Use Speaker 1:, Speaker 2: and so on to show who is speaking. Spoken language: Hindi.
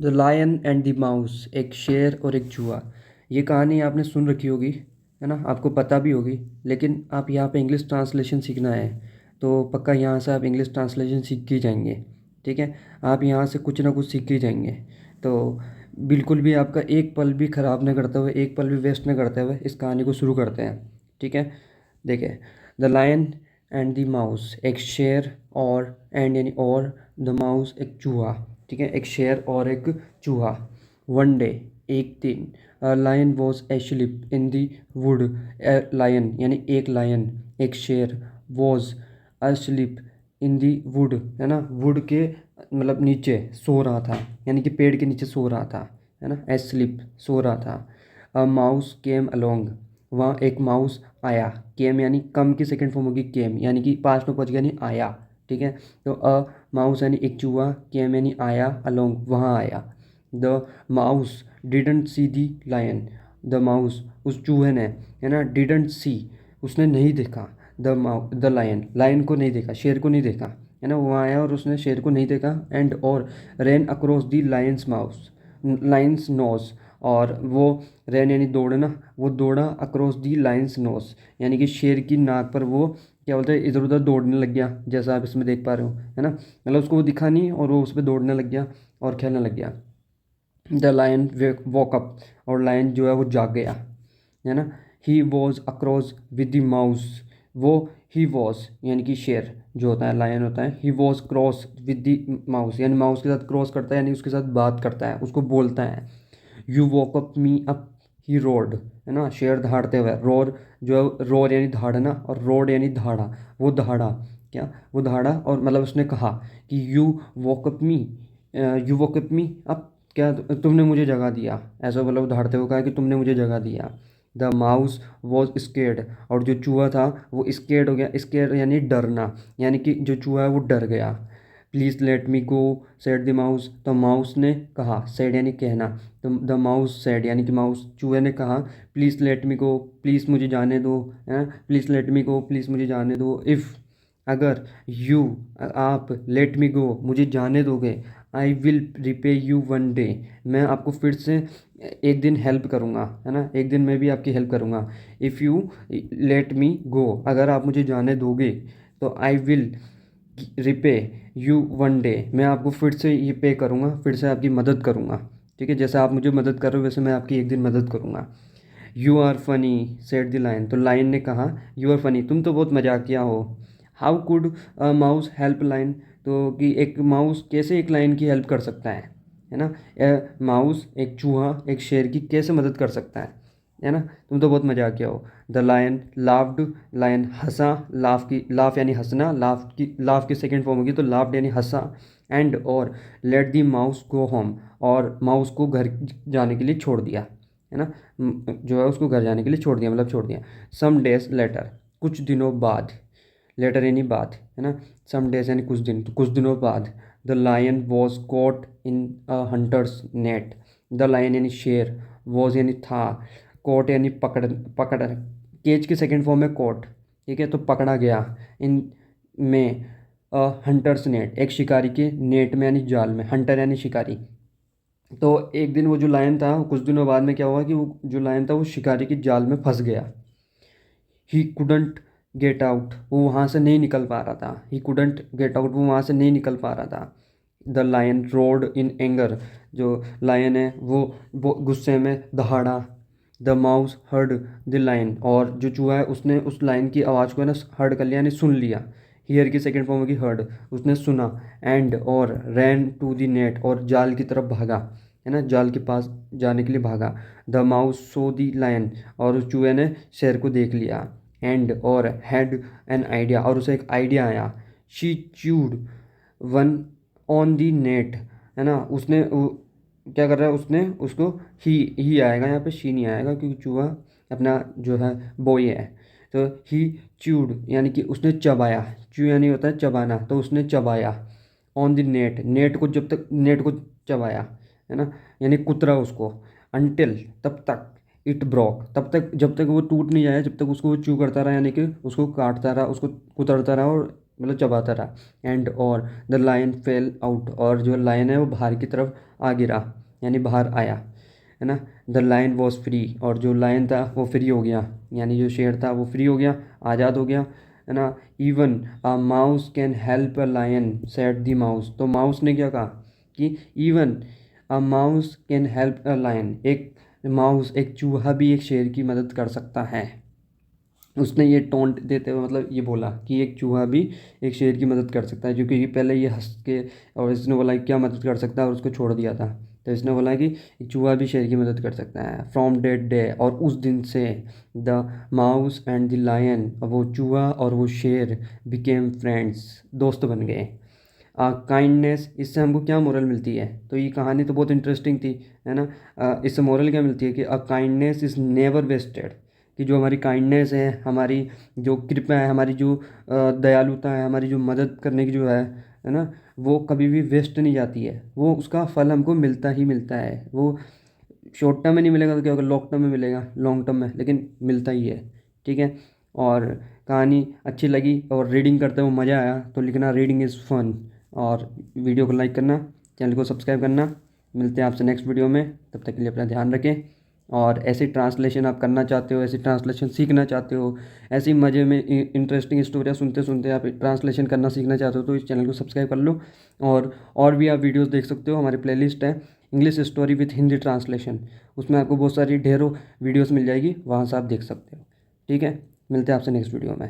Speaker 1: The lion and the mouse, एक शेर और एक चूहा। ये कहानी आपने सुन रखी होगी, है ना, आपको पता भी होगी। लेकिन आप यहाँ पे इंग्लिश ट्रांसलेशन सीखना है तो पक्का यहाँ से आप इंग्लिश ट्रांसलेशन सीख के ही जाएंगे। ठीक है, आप यहाँ से कुछ ना कुछ सीख के ही जाएंगे। तो बिल्कुल भी आपका एक पल भी ख़राब न करते हुए, एक पल भी वेस्ट न करते हुए इस कहानी को शुरू करते हैं। ठीक है, देखिए। The lion and the mouse, एक शेर और एंड यानी और, द माउस एक चूहा। ठीक है, एक शेर और एक चूहा। वन डे, एक दिन, lion was asleep in the wood. Lion यानी एक लायन, एक शेर, was asleep in the wood, है ना, वुड के मतलब नीचे सो रहा था, यानी कि पेड़ के नीचे सो रहा था, है ना, एस्लीप सो रहा था। अ माउस केम अलोंग, वहाँ एक माउस आया। केम यानी कम की सेकंड फॉर्म होगी केम, यानी कि पास्ट में पहुंच गया, यानी आया। ठीक है, तो अ माउस यानी एक चूहा, केम यानी आया, अलोंग वहाँ आया। The mouse didn't see the lion, the mouse उस चूहे ने, है ना, डिडंट सी उसने नहीं देखा, द लायन लायन को नहीं देखा, शेर को नहीं देखा, है ना, वो आया और उसने शेर को नहीं देखा। एंड और ran across the lion's mouse, lion's nose, और वो रैन यानी दौड़ना, वो दौड़ा अक्रॉस दी लायंस नोज, यानी कि शेर की नाक पर वो क्या बोलते हैं इधर उधर दौड़ने लग गया, जैसा आप इसमें देख पा रहे हो, है ना, मतलब उसको वो दिखा नहीं और वो उस पर दौड़ने लग गया और खेलने लग गया। द लायन वॉकअप, और लायन जो है वो जाग गया, है ना। He was across with the mouse, वो ही वॉज यानी कि शेर जो होता है, लायन होता है, he was cross with the mouse, यानी माउस के साथ क्रॉस करता है, यानी उसके साथ बात करता है, उसको बोलता है। You walk up me up, he road, है ना, शेर दहाड़ते हुए, रोर जो है, रोर यानी दहाड़ना और रोड यानी दहाड़ा, वो दहाड़ा, क्या वो दहाड़ा, और मतलब उसने कहा कि you walk up me, you walk up me up, क्या तुमने मुझे जगा दिया, ऐसा मतलब दहाड़ते हुए कहा कि तुमने मुझे जगा दिया। द माउस वॉज स्केर्ड, और जो चूहा था वो स्केर्ड हो गया, स्केर्ड यानी डरना, यानी कि जो चूहा है वो डर गया। Please let me go said the mouse, तो माउस ने कहा, सेड यानी कहना, तो द माउस सेड यानी कि माउस चूहे ने कहा, please let me go, please मुझे जाने दो, है, please let me go, please मुझे जाने दो। इफ़ अगर, यू आप, लेट मी गो मुझे जाने दोगे, I will repay you one day, मैं आपको फिर से एक दिन हेल्प करूँगा, है ना, एक दिन मैं भी आपकी हेल्प करूँगा। इफ़ यू लेट मी गो, अगर आप मुझे जाने दोगे तो I will repay you one day, मैं आपको फिर से ये पे करूँगा, फिर से आपकी मदद करूँगा। ठीक है, जैसे आप मुझे मदद कर रहे हो वैसे मैं आपकी एक दिन मदद करूँगा। You are funny said the lion, तो लायन ने कहा, यू आर फनी, तुम तो बहुत मजाकिया हो। How could a mouse help lion, तो कि एक माउस कैसे एक लायन की हेल्प कर सकता है ना, माउस एक चूहा एक शेर की कैसे मदद कर सकता है ना, तुम तो बहुत मजाकिया हो। द लायन लाफ्ड, लायन हंसा, लाफ की, लाफ यानी हंसना, लाफ की सेकेंड फॉर्म होगी तो लाफ्ड यानी हंसा। एंड और let the mouse go home, और माउस को घर जाने के लिए छोड़ दिया, है ना, जो है उसको घर जाने के लिए छोड़ दिया, मतलब छोड़ दिया। सम डेज लेटर, कुछ दिनों बाद, लेटर यानी बाद, है ना, सम डेज यानी कुछ दिन, तो कुछ दिनों बाद। The lion was caught in a hunter's net, the lion यानी शेर, वॉज यानी था, कॉट यानी पकड़, पकड़, केज की सेकेंड फॉर्म में कॉट। ठीक है, तो पकड़ा गया, इन में, हंटर्स नेट एक शिकारी के नेट में यानी जाल में, हंटर यानी शिकारी। तो एक दिन वो जो लायन था, कुछ दिनों बाद में क्या हुआ कि वो जो लायन था वो शिकारी की जाल में फंस गया। ही कुडंट गेट आउट, वो वहाँ से नहीं निकल पा रहा था, ही कुडंट गेट आउट, वो वहाँ से नहीं निकल पा रहा था। The lion roared in anger, जो लायन है वो गुस्से में दहाड़ा। The mouse heard the lion, और जो चूहा है उसने उस लायन की आवाज़ को है ना हर्ड कर लिया, यानी सुन लिया। हियर की सेकेंड फॉर्म होगी हर्ड, उसने सुना। एंड और रैन टू द नेट, और जाल की तरफ भागा, है ना, जाल के पास जाने के लिए भागा। The mouse saw the lion, और उस चूहे ने शेर को देख लिया। एंड और हैड एन आइडिया, और उसे एक आइडिया आया। She chewed one on the net, है ना, उसने क्या कर रहा है, उसने उसको, ही आएगा यहाँ पे, शी नहीं आएगा क्योंकि चूहा अपना जो है बॉय है। तो ही च्यूड यानी कि उसने चबाया, च्यू यानी होता है चबाना, तो उसने चबाया। ऑन द नेट, नेट को जब तक, नेट को चबाया, है ना, यानी कुतरा उसको। अनटिल तब तक, इट ब्रोक तब तक, जब तक वो टूट नहीं जाए, जब तक उसको वो च्यू करता रहा, यानी कि उसको काटता रहा, उसको कुतरता रहा, और मतलब चबाता रहा। एंड और द लायन फेल आउट, और जो लायन है वो बाहर की तरफ आ गिरा, यानी बाहर आया, है ना। द लायन वॉज फ्री, और जो लायन था वो फ्री हो गया, यानी जो शेर था वो फ्री हो गया, आज़ाद हो गया, है ना। Even a mouse can help a lion said the mouse, तो माउस ने क्या कहा कि even a mouse can help a lion, एक माउस, एक चूहा भी एक शेर की मदद कर सकता है। उसने ये टोंट देते हुए मतलब ये बोला कि एक चूहा भी एक शेर की मदद कर सकता है, क्योंकि ये पहले ये हंस के और इसने बोला कि क्या मदद कर सकता है और उसको छोड़ दिया था। तो इसने बोला कि एक चूहा भी शेर की मदद कर सकता है। फ्रॉम डेट डे, और उस दिन से the mouse and the lion, वो चूहा और वो शेर बिकेम फ्रेंड्स, दोस्त बन गए। काइंडनेस, इससे हमको क्या मोरल मिलती है, तो ये कहानी तो बहुत इंटरेस्टिंग थी, है ना। इससे मोरल क्या मिलती है कि अ काइंडनेस इज़ नेवर वेस्टेड, कि जो हमारी काइंडनेस है, हमारी जो कृपा है, हमारी जो दयालुता है, हमारी जो मदद करने की जो है ना, वो कभी भी वेस्ट नहीं जाती है, वो उसका फल हमको मिलता ही मिलता है। वो शॉर्ट टर्म में नहीं मिलेगा तो क्या होगा, लॉन्ग टर्म में मिलेगा, लॉन्ग टर्म में, लेकिन मिलता ही है। ठीक है। और कहानी अच्छी लगी और रीडिंग करते हुए मज़ा आया तो लिखना रीडिंग इज़ फन, और वीडियो को लाइक करना, चैनल को सब्सक्राइब करना। मिलते हैं आपसे नेक्स्ट वीडियो में, तब तक के लिए अपना ध्यान रखें। और ऐसी ट्रांसलेशन आप करना चाहते हो, ऐसी ट्रांसलेशन सीखना चाहते हो, ऐसी मज़े में इंटरेस्टिंग स्टोरियाँ सुनते सुनते आप ट्रांसलेशन करना सीखना चाहते हो, तो इस चैनल को सब्सक्राइब कर लो। और भी आप वीडियोस देख सकते हो, हमारी प्लेलिस्ट है English story with Hindi translation, उसमें आपको बहुत सारी ढेरों वीडियोस मिल जाएगी, वहाँ से आप देख सकते हो। ठीक है, मिलते हैं आपसे नेक्स्ट वीडियो में।